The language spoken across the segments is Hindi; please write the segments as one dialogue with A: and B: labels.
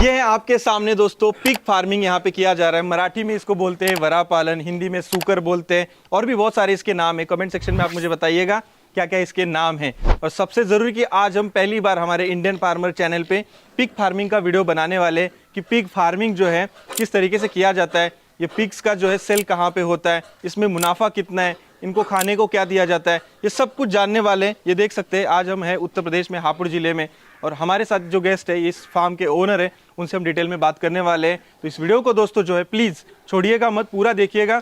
A: ये है आपके सामने दोस्तों पिग फार्मिंग यहाँ पे किया जा रहा है। मराठी में इसको बोलते हैं वरा पालन, हिंदी में सूकर बोलते हैं और भी बहुत सारे इसके नाम है। कमेंट सेक्शन में आप मुझे बताइएगा क्या क्या इसके नाम हैं। और सबसे ज़रूरी कि आज हम पहली बार हमारे इंडियन फार्मर चैनल पे पिग फार्मिंग का वीडियो बनाने वाले कि पिग फार्मिंग जो है किस तरीके से किया जाता है, ये पिग्स का जो है सेल कहाँ पे होता है, इसमें मुनाफा कितना है, इनको खाने को क्या दिया जाता है, ये सब कुछ जानने वाले हैं। ये देख सकते हैं आज हम हैं उत्तर प्रदेश में हापुड़ ज़िले में और हमारे साथ जो गेस्ट है इस फार्म के ओनर है, उनसे हम डिटेल में बात करने वाले हैं। तो इस वीडियो को दोस्तों जो है प्लीज़ छोड़िएगा मत, पूरा देखिएगा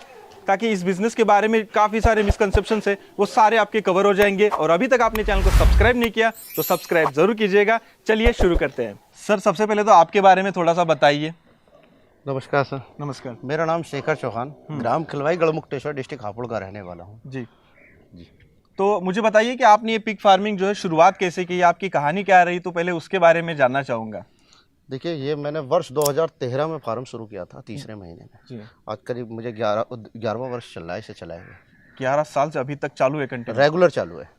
A: ताकि इस बिज़नेस के बारे में काफ़ी सारे मिसकंसेप्शंस है वो सारे आपके कवर हो जाएंगे। और अभी तक आपने चैनल को सब्सक्राइब नहीं किया तो सब्सक्राइब ज़रूर कीजिएगा। चलिए शुरू करते हैं। सर सबसे पहले तो आपके बारे में थोड़ा सा बताइए।
B: नमस्कार सर।
A: नमस्कार।
B: मेरा नाम शेखर चौहान, ग्राम खिलवाई गढ़मुक्तेश्वर, डिस्ट्रिक्ट हापुड़ का रहने वाला हूँ।
A: जी जी। तो मुझे बताइए कि आपने ये पिग फार्मिंग जो है शुरुआत कैसे की, आपकी कहानी क्या रही, तो पहले उसके बारे में जानना चाहूँगा।
B: देखिए, ये मैंने वर्ष 2013 में फार्म शुरू किया था, तीसरे महीने में।
A: जी।
B: आज करीब मुझे 11वां वर्ष चल रहा है इसे चलाए हुए।
A: 11 साल से अभी तक चालू है, कंटिन्यू
B: रेगुलर चालू है।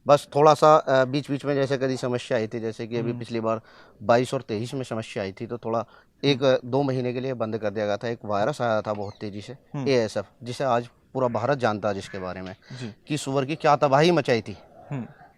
B: बस थोड़ा सा बीच बीच में जैसे कभी समस्या आई थी, जैसे कि अभी पिछली बार 22 और 23 में समस्या आई थी, तो थोड़ा 1-2 महीने के लिए बंद कर दिया गया था। एक वायरस आया था बहुत तेज़ी से, ASF, जिसे आज पूरा भारत जानता है, जिसके बारे में कि सुअर की क्या तबाही मचाई थी,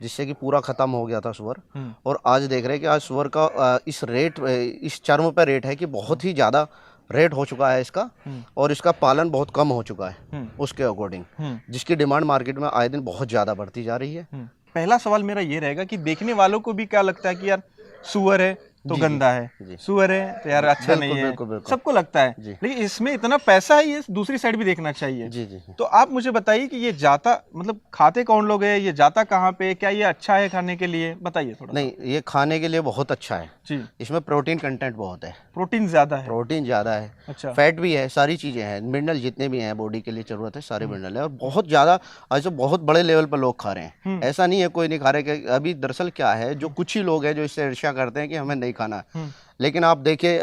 B: जिससे कि पूरा ख़त्म हो गया था सुअर। और आज देख रहे हैं कि आज सुअर का इस चर्म पर रेट है कि बहुत ही ज़्यादा रेट हो चुका है इसका, और इसका पालन बहुत कम हो चुका है उसके अकॉर्डिंग, जिसकी डिमांड मार्केट में आए दिन बहुत ज़्यादा बढ़ती जा रही है।
A: पहला सवाल मेरा ये रहेगा कि देखने वालों को भी क्या लगता है कि यार सुअर है तो गंदा है, सुअर है तो यार अच्छा नहीं है, सबको लगता है, लेकिन इसमें इतना पैसा है, ये दूसरी साइड भी देखना चाहिए।
B: जी जी।
A: तो आप मुझे बताइए कि ये जाता मतलब खाते कौन लोग हैं, ये जाता कहाँ पे, क्या ये अच्छा है खाने के लिए, बताइए थोड़ा।
B: नहीं, ये खाने के लिए बहुत अच्छा है
A: जी।
B: इसमें प्रोटीन कंटेंट बहुत है,
A: प्रोटीन ज्यादा है।
B: प्रोटीन ज़्यादा है,
A: अच्छा।
B: फैट भी है, सारी चीज़ें हैं, मिनरल जितने भी हैं बॉडी के लिए ज़रूरत है सारे मिनरल है, और बहुत ज़्यादा आज तो बहुत बड़े लेवल पर लोग खा रहे हैं। ऐसा नहीं है कोई नहीं खा रहे कि अभी दरअसल क्या है, जो कुछ ही लोग हैं जो इससे ईर्ष्या करते हैं कि हमें नहीं खाना, लेकिन आप देखिए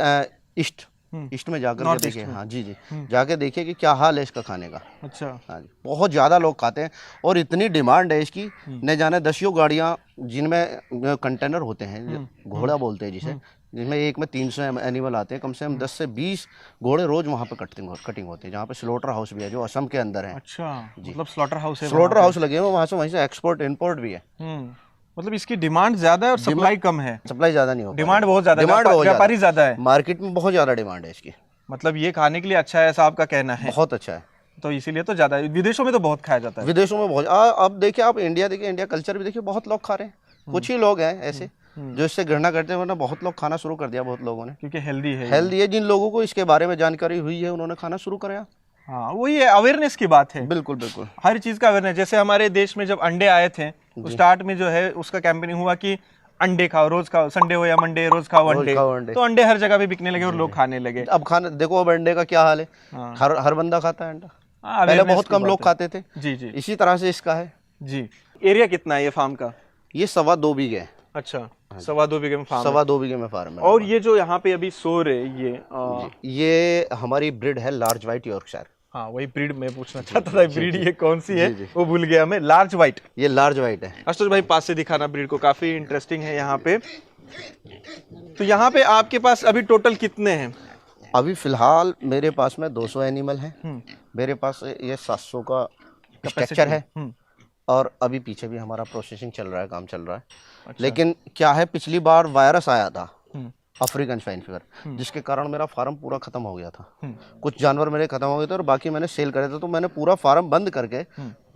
B: ईस्ट में जाकर के देखिए। हाँ जी जी, जाके देखिए कि क्या हाल है इसका खाने का।
A: अच्छा।
B: हाँ जी, बहुत ज़्यादा लोग खाते हैं और इतनी डिमांड है इसकी, न जाने दसियों गाड़ियाँ जिनमें कंटेनर होते हैं, घोड़ा बोलते हैं जिसे, जिसमें एक में 300 एनिमल आते हैं, कम से कम 10 से 20 घोड़े रोज वहाँ पे कटिंग होती है, जहाँ पे स्लॉटर हाउस भी है जो असम के अंदर है।
A: अच्छा, मतलब स्लॉटर हाउस है,
B: स्लॉटर हाउस लगे हुए वहाँ से एक्सपोर्ट इम्पोर्ट भी है।
A: मतलब इसकी डिमांड ज्यादा है और सप्लाई कम है।
B: सप्लाई ज्यादा नहीं होता,
A: डिमांड बहुत ज्यादा है, व्यापारी ज्यादा है,
B: मार्केट में बहुत ज्यादा डिमांड है इसकी।
A: मतलब ये खाने के लिए अच्छा है, ऐसा आपका कहना है?
B: बहुत अच्छा है,
A: तो इसीलिए तो ज्यादा है। विदेशों में तो बहुत खाया जाता है।
B: विदेशों में बहुत। अब देखिए, आप इंडिया देखिए, इंडिया कल्चर भी देखिए, बहुत लोग खा रहे हैं। कुछ ही लोग हैं ऐसे जो इससे घृणा करते हैं, वरना बहुत लोग खाना शुरू कर दिया, बहुत लोगों ने,
A: क्योंकि हेल्दी है।
B: जिन लोगों को इसके बारे में जानकारी हुई है उन्होंने खाना शुरू कराया।
A: हाँ, वही है, अवेयरनेस की बात है।
B: बिल्कुल बिल्कुल,
A: हर चीज का अवेयरनेस। जैसे हमारे देश में जब अंडे आए थे, स्टार्ट में जो है उसका कैंपेनिंग हुआ कि अंडे खाओ, रोज खाओ, संडे हो या मंडे, रोज खाओ अंडे। तो अंडे हर जगह पे बिकने लगे और लोग खाने लगे।
B: अब खाने देखो, अब अंडे का क्या हाल है, हर बंदा खाता है अंडा। पहले बहुत कम लोग खाते थे।
A: जी जी।
B: इसी तरह से इसका है
A: जी। एरिया कितना है ये फार्म का?
B: ये 2.25 बीघे है।
A: अच्छा, 2.25 बीघे में फार्म।
B: 2.25 बीघे में फार्म है।
A: और ये जो यहाँ पे अभी सो रहे
B: ये हमारी ब्रीड है लार्ज व्हाइट यॉर्कशायर।
A: हाँ, वही ब्रीड मैं पूछना चाहता था, ब्रीड ये कौन सी है, वो भूल गया मैं। लार्ज व्हाइट,
B: ये लार्ज व्हाइट है।
A: आशुतोष भाई पास से दिखाना ब्रीड को, काफी इंटरेस्टिंग है यहाँ पे। तो यहाँ पे आपके पास अभी टोटल कितने हैं?
B: अभी फिलहाल मेरे पास में 200 एनिमल हैं। मेरे पास ये 700 का स्ट्रक्चर है, और अभी पीछे भी हमारा प्रोसेसिंग चल रहा है, काम चल रहा है। अच्छा। लेकिन क्या है, पिछली बार वायरस आया था, अफ्रीकन स्वाइन फीवर, जिसके कारण मेरा फार्म पूरा खत्म हो गया था। कुछ जानवर मेरे खत्म हो गए थे और बाकी मैंने सेल करे थे, तो मैंने पूरा फार्म बंद करके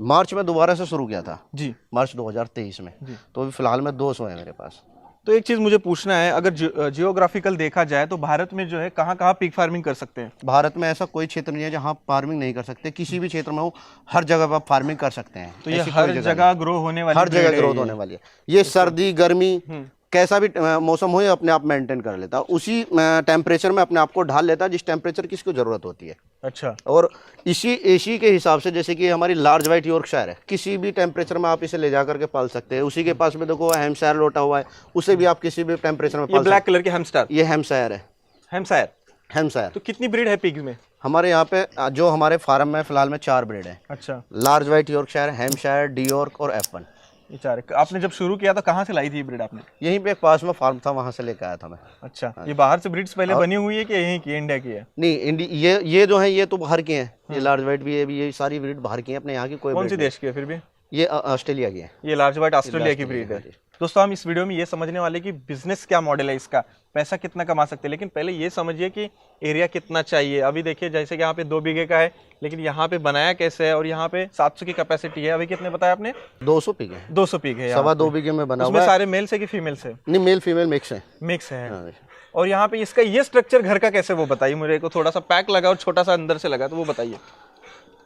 B: मार्च में दोबारा से शुरू किया था जी, मार्च 2023 में। तो अभी फिलहाल में 200 है मेरे पास।
A: तो एक चीज मुझे पूछना है, अगर जियोग्राफिकल देखा जाए तो भारत में जो है कहाँ कहाँ पिग फार्मिंग कर सकते हैं?
B: भारत में ऐसा कोई क्षेत्र नहीं है जहाँ फार्मिंग नहीं कर सकते, किसी भी क्षेत्र में हो, हर जगह पर फार्मिंग कर सकते हैं।
A: तो ये हर जगह ग्रो होने वाली,
B: हर जगह ग्रोथ होने वाली है। ये सर्दी गर्मी कैसा भी मौसम हो, ये अपने आप मेंटेन कर लेता है, उसी टेम्परेचर में अपने आप को ढाल लेता है जिस टेम्परेचर की इसको जरूरत होती है।
A: अच्छा।
B: और इसी के हिसाब से, जैसे कि हमारी लार्ज व्हाइट यॉर्कशायर है, किसी भी टेम्परेचर में आप इसे ले जा करके पाल सकते हैं। उसी के पास में देखो हैम्पशायर लोटा हुआ है, उसे भी आप किसी भी टेम्परेचर में पाल।
A: ब्लैक कलर के हैमस्टर,
B: ये हैम्पशायर है। हैम्पशायर।
A: तो कितनी ब्रीड है पिग में?
B: हमारे यहाँ पे जो हमारे फार्म में फिलहाल में 4 ब्रीड है।
A: अच्छा।
B: Large white Yorkshire, Hampshire, D York और F1।
A: ये 4 आपने जब शुरू किया तो कहाँ से लाई थी ब्रीड आपने?
B: यहीं पे एक पास में फार्म था, वहाँ से लेकर आया था मैं।
A: अच्छा, ये बाहर से ब्रीड्स पहले बनी हुई है कि यहीं की इंडिया की है?
B: नहीं, ये जो है ये तो बाहर के हैं, ये लार्ज वाइट भी है, ये सारी ब्रीड बाहर की है, अपने यहाँ की कोई
A: कौन
B: breed
A: सी
B: नहीं।
A: देश की है फिर भी?
B: ये ऑस्ट्रेलिया की है।
A: ये लार्ज वाइट ऑस्ट्रेलिया की
B: ऑस्ट्रेलिया
A: ब्रीड है।
B: की, हाँ
A: दोस्तों हम इस वीडियो में ये समझने वाले कि बिजनेस क्या मॉडल है इसका, पैसा कितना कमा सकते हैं, लेकिन पहले ये समझिए कि एरिया कितना चाहिए। अभी देखिए जैसे कि यहाँ पे 2 बीघे का है, लेकिन यहाँ पे बनाया कैसे है, और यहाँ पे 700 की कैपेसिटी है। अभी कितने बताया आपने?
B: 200 पीके हैं,
A: 200 पीक है।
B: 2.25 बीघे में बना हुआ
A: उसमें
B: है।
A: सारे मेल से कि फीमेल से?
B: नहीं, मेल फीमेल मिक्स है।
A: मिक्स है।
B: हाँ।
A: और यहाँ पे इसका ये स्ट्रक्चर घर का कैसे, वो बताइए मुझे को। थोड़ा सा पैक लगा और छोटा सा अंदर से लगा, तो वो बताइए।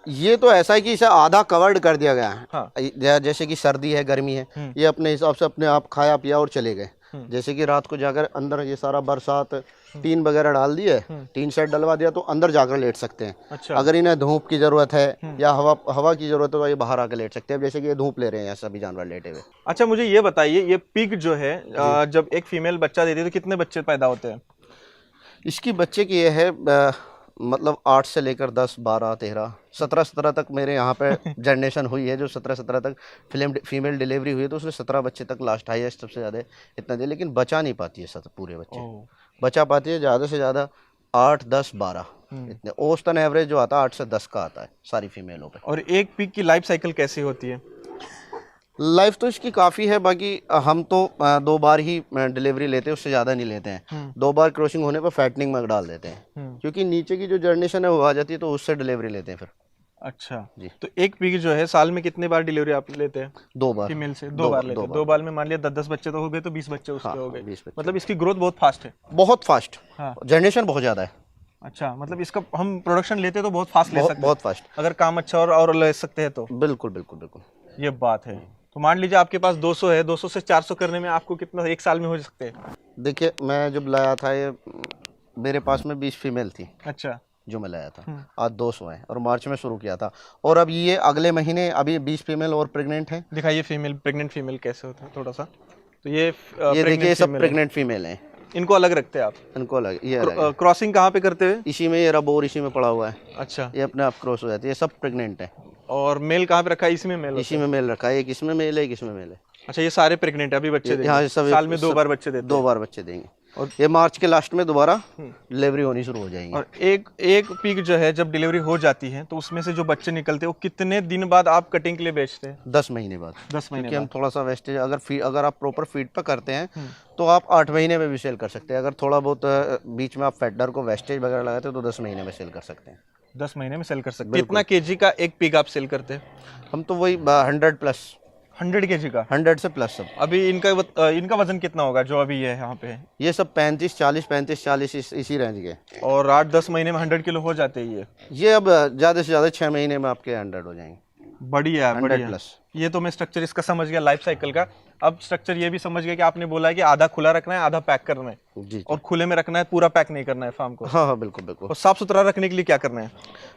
B: ये तो ऐसा है कि इसे आधा कवर्ड कर दिया गया है।
A: हाँ।
B: जैसे कि सर्दी है, गर्मी है, ये अपने हिसाब से अपने आप खाया पिया और चले गए। जैसे कि रात को जाकर अंदर ये सारा बरसात टीन वगैरह डाल दिए, टीन सेट डलवा दिया, तो अंदर जाकर लेट सकते हैं।
A: अच्छा।
B: अगर इन्हें धूप की जरूरत है या हवा की जरूरत है तो ये बाहर आकर लेट सकते हैं। अब जैसे कि ये धूप ले रहे हैं सभी जानवर लेटे हुए।
A: अच्छा, मुझे ये बताइए, ये पिग जो है जब एक फीमेल बच्चा देती है तो कितने बच्चे पैदा होते हैं?
B: इसकी बच्चे की ये है मतलब 8 से लेकर 10, 12, 13, 17 तक मेरे यहाँ पे जनरेशन हुई है, जो 17 तक फीमेल डिलीवरी हुई है, तो उसने 17 बच्चे तक लास्ट हाईएस्ट सबसे ज़्यादा इतना दिया। लेकिन बचा नहीं पाती है पूरे बच्चे, बचा पाती है ज़्यादा से ज़्यादा 8, 10, 12 इतने। औसतन एवरेज जो आता है 8 से 10 का आता है सारी फीमेलों पे।
A: और एक पिग की लाइफ साइकिल कैसी होती है?
B: लाइफ तो इसकी काफ़ी है, बाकी हम तो 2 बार ही डिलीवरी लेते हैं, उससे ज़्यादा नहीं लेते हैं। 2 बार क्रॉसिंग होने पर फैटनिंग में डाल देते हैं, क्योंकि नीचे की जो जनरेशन है वो आ जाती है, तो उससे डिलीवरी लेते हैं फिर।
A: अच्छा
B: जी।
A: तो एक पिग जो है साल में कितने बार डिलीवरी आप लेते हैं?
B: 2 बार
A: फीमेल से 2 बार लेते हैं। 2 बार में मान लिया 10-10 बच्चे तो हो गए, तो 20 बच्चे उसके
B: हाँ,
A: हो गए।
B: 20 बच्चे।
A: मतलब इसकी ग्रोथ बहुत फास्ट है।
B: बहुत फास्ट,
A: हाँ।
B: जनरेशन बहुत ज़्यादा है।
A: अच्छा, मतलब इसका हम प्रोडक्शन लेते तो बहुत फास्ट ले सकते हैं,
B: बहुत फास्ट,
A: अगर काम अच्छा और ले सकते हैं तो।
B: बिल्कुल बिल्कुल बिल्कुल।
A: ये बात है। तो मान लीजिए आपके पास 200 है, 200 से 400 करने में आपको कितना एक साल में हो सकते हैं?
B: देखिए, मैं जब लाया था ये, मेरे पास में 20 फीमेल थी
A: अच्छा।
B: जो मैं लाया था। आज 200 है, और मार्च में शुरू किया था, और अब ये अगले महीने अभी 20 फीमेल और प्रेग्नेंट हैं।
A: दिखाइए फीमेल, प्रेग्नेंट फीमेल कैसे होता है थोड़ा सा। तो ये
B: देखिए, ये सब प्रेग्नेंट फीमेल हैं।
A: इनको अलग रखते हैं आप?
B: इनको अलग, ये अलग है।
A: क्रॉसिंग कहाँ पे करते हुए?
B: इसी में ये रबोर इसी में पड़ा हुआ है।
A: अच्छा।
B: ये अपने आप क्रॉस हो जाती है, ये सब प्रेग्नेंट है।
A: और मेल कहाँ पे रखा है? इसमें मेल?
B: इसी में मेल रखा है, एक इसमें मेल है, एक इसमें मेल है।
A: अच्छा, ये सारे प्रेग्नेंट है, अभी बच्चे देंगे?
B: यहाँ सब
A: साल में 2 बार बच्चे देते
B: 2 बार बच्चे देंगे, और ये मार्च के लास्ट में दोबारा डिलीवरी होनी शुरू हो जाएगी।
A: और एक पिग जो है जब डिलीवरी हो जाती है तो उसमें से जो बच्चे निकलते हैं वो कितने दिन बाद आप कटिंग के लिए बेचते हैं?
B: 10 महीने बाद।
A: 10 महीने
B: क्योंकि हम थोड़ा सा वेस्टेज अगर आप प्रॉपर फीड पे करते हैं तो आप 8 महीने में भी सेल कर सकते हैं। अगर थोड़ा बहुत बीच में आप फेडर को वेस्टेज वगैरह लगाते हैं तो 10 महीने में सेल कर सकते हैं।
A: 10 महीने में सेल कर सकते हैं। कितना केजी का एक पिग आप सेल करते हैं?
B: हम तो वही 100 प्लस,
A: 100 केजी का?
B: 100 से प्लस सब।
A: अभी इनका वजन कितना होगा जो अभी है यहाँ पे?
B: ये सब 35-40 इसी रेंज के।
A: और 8-10 महीने में 100 किलो हो जाते हैं
B: ये अब ज़्यादा से ज़्यादा 6 महीने में आपके 100 हो जाएंगे।
A: बढ़िया,
B: 100
A: बढ़िया।
B: प्लस।
A: ये तो मैं स्ट्रक्चर इसका समझ गया लाइफ साइकिल का। अब स्ट्रक्चर ये भी समझ गया कि आपने बोला है कि आधा खुला रखना है, आधा पैक करना है,
B: जी।
A: और खुले में रखना है, पूरा पैक नहीं करना है फार्म को।
B: हाँ हाँ, बिल्कुल बिल्कुल।
A: और साफ सुथरा रखने के लिए क्या करना है?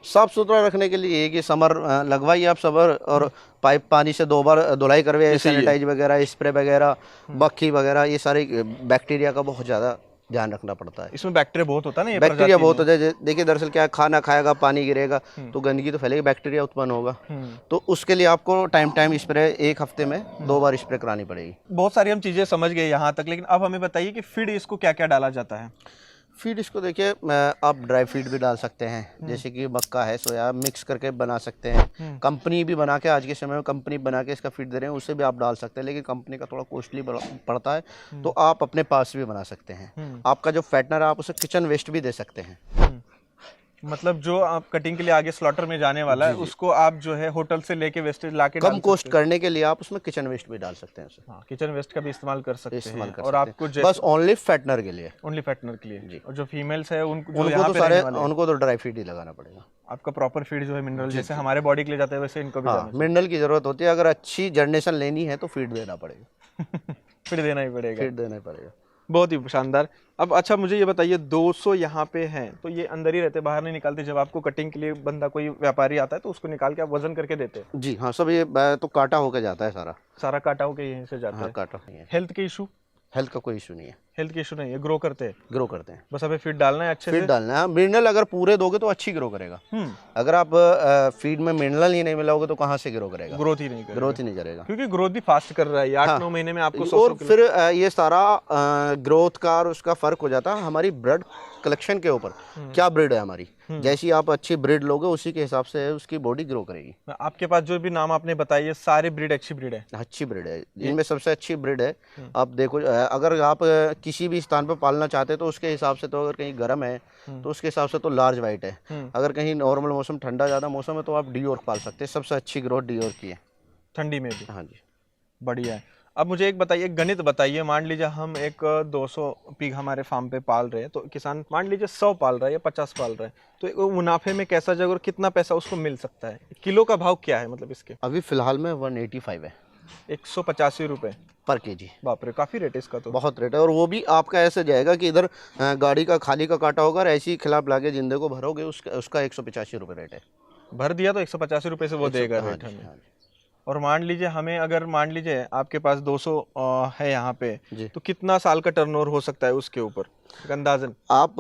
B: साफ सुथरा रखने के लिए कि समर लगवाइए आप समर, और पाइप पानी से 2 बार धुलाई करवाइए, सैनिटाइज वगैरह, स्प्रे वगैरह, मक्खी वगैरह, ये सारे बैक्टीरिया का बहुत ज़्यादा ध्यान रखना पड़ता है।
A: इसमें बैक्टीरिया बहुत होता है ना, ये
B: बैक्टीरिया बहुत होता है। देखिए, दरअसल क्या है, खाना खाएगा, पानी गिरेगा तो गंदगी तो फैलेगी, बैक्टीरिया उत्पन्न होगा। तो उसके लिए आपको टाइम स्प्रे 1 हफ्ते में 2 बार स्प्रे करानी पड़ेगी।
A: बहुत सारी हम चीज़ें समझ गए यहाँ तक, लेकिन अब हमें बताइए कि फीड इसको क्या क्या डाला जाता है?
B: फीड इसको देखिए, आप ड्राई फीड भी डाल सकते हैं, जैसे कि मक्का है, सोया, मिक्स करके बना सकते हैं। कंपनी भी बना के, आज के समय में कंपनी बना के इसका फीड दे रहे हैं, उससे भी आप डाल सकते हैं, लेकिन कंपनी का थोड़ा कॉस्टली पड़ता है। तो आप अपने पास भी बना सकते हैं। आपका जो फैटनर है, आप उसे किचन वेस्ट भी दे सकते हैं।
A: मतलब जो आप कटिंग के लिए आगे स्लॉटर में जाने वाला है, उसको आप जो है होटल से लेके वेस्टेज लाके
B: कम कॉस्ट करने के लिए आप उसमें किचन वेस्ट भी डाल सकते हैं।
A: हाँ, किचन वेस्ट का भी इस्तेमाल कर सकते हैं।
B: कर
A: और
B: सकते
A: आपको
B: हैं। बस ओनली फैटनर के लिए,
A: ओनली फैटनर के लिए। और जो फीमेल्स है उनको
B: उनको तो ड्राई फीड ही लगाना पड़ेगा।
A: आपका प्रॉपर फीड जो है मिनरल, जैसे हमारे बॉडी के लिए जाता है वैसे इनको भी जाना
B: मिनरल की जरूरत होती है। अगर अच्छी जनरेशन लेनी है तो फीड देना पड़ेगा।
A: फीड देना ही पड़ेगा।
B: फीड देना ही पड़ेगा।
A: बहुत ही शानदार। अब अच्छा, मुझे ये बताइए, 200 यहाँ पे हैं तो ये अंदर ही रहते, बाहर नहीं निकालते? जब आपको कटिंग के लिए बंदा कोई व्यापारी आता है तो उसको निकाल के आप वजन करके देते हैं?
B: जी हाँ, सब ये तो काटा होकर जाता है, सारा
A: काटा होकर यहीं से जाता है।
B: काटा नहीं है।
A: हेल्थ के इशू?
B: हेल्थ का कोई इशू नहीं है।
A: हेल्थ के इशू नहीं है, ग्रो करते हैं,
B: ग्रो करते हैं।
A: बस हमें फीड डालना है अच्छे
B: फीड
A: से।
B: डालना है, मिनरल अगर पूरे दोगे तो अच्छी ग्रो करेगा। अगर आप फीड में मिनरल ही नहीं मिलाओगे तो कहाँ से ग्रो करेगा,
A: ग्रोथ ही नहीं करेगा,
B: ग्रोथ ही नहीं करेगा।
A: क्योंकि ग्रोथ भी फास्ट कर रहा है, 8-9 महीने में आपको 100
B: और फिर ये सारा ग्रोथ का और उसका फर्क हो जाता है हमारी ब्लड कलेक्शन के ऊपर, क्या ब्रीड है हमारी। जैसी आप अच्छी ब्रीड लोगे उसी के हिसाब से उसकी बॉडी ग्रो करेगी।
A: आपके पास जो भी नाम आपने बताई है सारे ब्रीड अच्छी ब्रीड है।
B: अच्छी ब्रीड है, इनमें सबसे अच्छी ब्रीड है। आप देखो अगर आप किसी भी स्थान पर पालना चाहते हैं तो उसके हिसाब से, तो अगर कहीं गर्म है तो उसके हिसाब से तो लार्ज वाइट है। अगर कहीं नॉर्मल मौसम ठंडा ज़्यादा मौसम है तो आप डियोर पाल सकते हैं, सबसे अच्छी ग्रोथ डियोर की है
A: ठंडी में भी।
B: हाँ जी,
A: बढ़िया है। अब मुझे एक बताइए, गणित बताइए, मान लीजिए हम एक 200 पिग हमारे फार्म पे पाल रहे हैं, तो किसान मान लीजिए 100 पाल रहा है या 50 पाल रहा है, तो एक मुनाफे में कैसा जगह और कितना पैसा उसको मिल सकता है? किलो का भाव क्या है मतलब इसके?
B: अभी फिलहाल में 185 है
A: 185 रुपये
B: पर केजी।
A: बाप रे, काफी रेट है इसका तो।
B: बहुत रेट है, और वो भी आपका ऐसे जाएगा कि इधर गाड़ी का खाली का काटा होगा और ऐसे ही खिलाफ लाके जिंदे को भरोगे उसका 185 रुपये रेट है।
A: भर दिया तो 185 रुपये से वो देगा रेट हमें।
B: हाँ जी।
A: और मान लीजिए हमें, अगर मान लीजिए आपके पास 200 है यहाँ पे,
B: जी।
A: तो कितना साल का टर्नओवर हो सकता है उसके ऊपर एक अंदाजन?
B: आप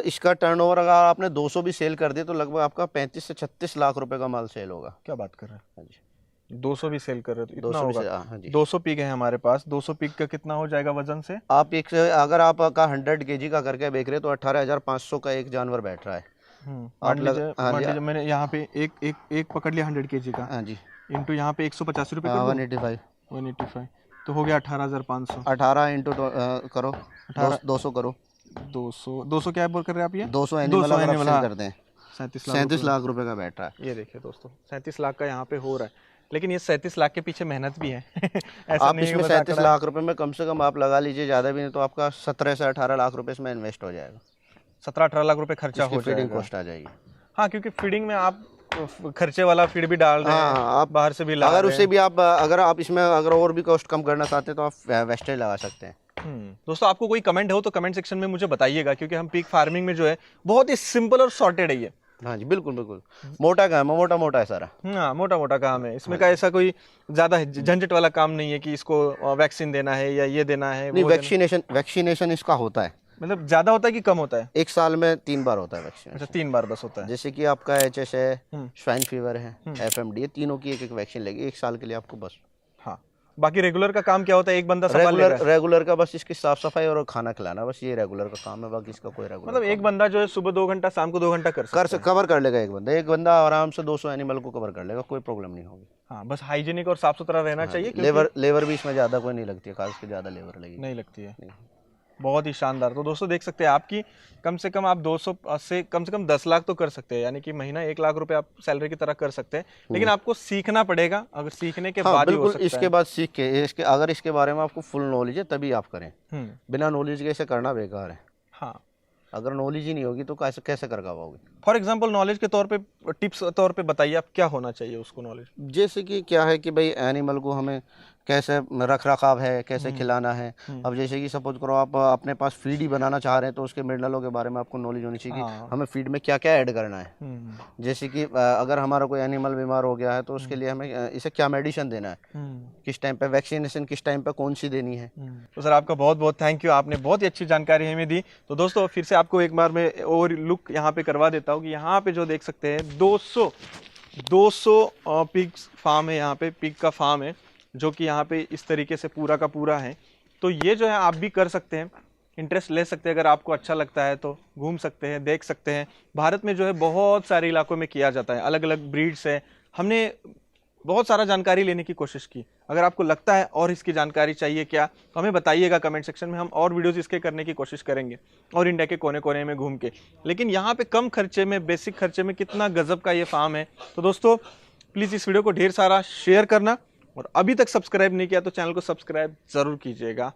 B: इसका टर्नओवर अगर आपने 200 भी सेल कर दिया तो लगभग आपका 35 से 36 लाख रुपए का माल सेल होगा।
A: क्या बात कर रहे हैं,
B: हाँ जी।
A: 200 भी सेल कर रहे हो तो इतना
B: 200 भी
A: होगा?
B: हाँ जी।
A: 200 पिग है हमारे पास, 200 पिग का कितना हो जाएगा वजन से?
B: आप एक अगर आपका 100 केजी का करके बेच रहे हो तो 18,500 का एक जानवर बैठ रहा है।
A: मान लीजिए मैंने यहाँ पे एक पकड़ लिया 100 केजी का,
B: हाँ जी,
A: इंटू यहाँ पे 185 रुपये कर दूं?
B: 185
A: 185 तो हो गया 18,500।
B: 18 इंटू करो 200 करो।
A: 200 क्या बोल कर रहे हैं आप? ये
B: 200 एनिमल अगर आप
A: animal,
B: सेल
A: हाँ।
B: करते हैं
A: 37
B: 37 लाख रुपए का बैठ रहा है।
A: ये देखिए दोस्तों, 37 लाख का यहाँ पे हो रहा है, लेकिन ये 37 लाख के पीछे मेहनत भी है। ऐसा
B: आप
A: नहीं है
B: इसमें
A: कि बस
B: 37
A: आंकड़ा-
B: लाख रुपए में कम से कम आप लगा लीजिए, ज़्यादा भी नहीं तो आपका 17 से 18 लाख रुपए इसमें इन्वेस्ट हो जाएगा।
A: 17-18 लाख रुपए खर्चा हो
B: फीडिंग
A: जाएगा।
B: कॉस्ट आ जाएगी।
A: हाँ, क्योंकि फीडिंग में आप खर्चे वाला फीड भी डाल रहे हैं,
B: हाँ, आप
A: बाहर से भी ला
B: अगर
A: रहे
B: उससे भी आप अगर आप इसमें अगर और भी कॉस्ट कम करना चाहते हैं तो आप वेस्टेज लगा सकते हैं।
A: दोस्तों, आपको कोई कमेंट हो तो कमेंट सेक्शन में मुझे बताइएगा, क्योंकि हम पिग फार्मिंग में जो है बहुत ही सिंपल और सॉर्टेड है ये।
B: हाँ जी, बिल्कुल बिल्कुल मोटा काम है, मोटा मोटा है सारा।
A: हाँ, मोटा मोटा काम है इसमें का, ऐसा कोई ज्यादा झंझट वाला काम नहीं है कि इसको वैक्सीन देना है या ये देना है
B: नहीं,
A: वो
B: वैक्सीनेशन इसका होता है।
A: मतलब ज्यादा होता है कि कम होता है?
B: एक साल में 3 बार होता है वैक्सीन।
A: अच्छा, 3 बार बस होता है।
B: जैसे कि आपका HS है, स्वाइन फीवर है, FMD है, तीनों की एक एक वैक्सीन लगेगी 1 साल के लिए आपको बस।
A: हाँ, बाकी रेगुलर का काम क्या होता है? एक बंदा संभाल लेगा?
B: रेगुलर का बस इसकी साफ सफाई और खाना खिलाना, बस ये रेगुलर का काम है, बाकी इसका कोई रेगुलर
A: मतलब एक बंदा जो है सुबह 2 घंटा, शाम को 2 घंटा कर सकता है।
B: कवर कर लेगा एक बंदा आराम से 200 एनिमल को कवर कर लेगा, कोई प्रॉब्लम नहीं होगी।
A: हाँ, बस हाइजीनिक और साफ सुथरा रहना चाहिए।
B: लेबर भी इसमें ज़्यादा कोई नहीं लगती है, खास के ज़्यादा लेबर लगेगी
A: नहीं लगती है। बहुत ही शानदार। तो दोस्तों देख सकते हैं, आपकी कम से कम आप 200 से कम 10 लाख तो कर सकते हैं, यानी कि महीना 1 लाख रुपए आप सैलरी की तरह कर सकते हैं, लेकिन आपको सीखना पड़ेगा। अगर सीखने के बाद ही हो सकता है।
B: इसके बाद सीख के अगर इसके बारे में आपको फुल नॉलेज है तभी आप करें। बिना नॉलेज के ऐसे करना बेकार है।
A: हाँ,
B: अगर नॉलेज ही नहीं होगी तो कैसे कर पाओगे?
A: फॉर एग्जाम्पल नॉलेज के तौर पे, टिप्स तौर पे बताइए आप, क्या होना चाहिए उसको नॉलेज?
B: जैसे कि क्या है कि भाई एनिमल को हमें कैसे रख रखाव है, कैसे खिलाना है। अब जैसे कि सपोज करो आप अपने पास फीड ही बनाना चाह रहे हैं तो उसके मिनरलों के बारे में आपको नॉलेज होनी चाहिए कि हमें फीड में क्या क्या ऐड करना है। जैसे कि अगर हमारा कोई एनिमल बीमार हो गया है तो उसके लिए हमें इसे क्या मेडिसिन देना है, किस टाइम पे वैक्सीनेशन, किस टाइम पे कौन सी देनी है।
A: तो सर आपका बहुत बहुत थैंक यू, आपने बहुत ही अच्छी जानकारी हमें दी। तो दोस्तों फिर से आपको एक बार मैं और लुक यहाँ पे करवा देता हूँ कि यहाँ पे जो देख सकते हैं 200 पिग फार्म है, यहाँ पे पिग का फार्म है, जो कि यहाँ पे इस तरीके से पूरा का पूरा है। तो ये जो है आप भी कर सकते हैं, इंटरेस्ट ले सकते हैं, अगर आपको अच्छा लगता है तो घूम सकते हैं, देख सकते हैं। भारत में जो है बहुत सारे इलाकों में किया जाता है, अलग अलग ब्रीड्स है। हमने बहुत सारा जानकारी लेने की कोशिश की। अगर आपको लगता है और इसकी जानकारी चाहिए क्या, तो हमें बताइएगा कमेंट सेक्शन में, हम और वीडियोस इसके करने की कोशिश करेंगे, और इंडिया के कोने कोने में घूम के। लेकिन यहाँ पे कम खर्चे में, बेसिक खर्चे में कितना गजब का ये फार्म है। तो दोस्तों प्लीज़ इस वीडियो को ढेर सारा शेयर करना, और अभी तक सब्सक्राइब नहीं किया तो चैनल को सब्सक्राइब ज़रूर कीजिएगा।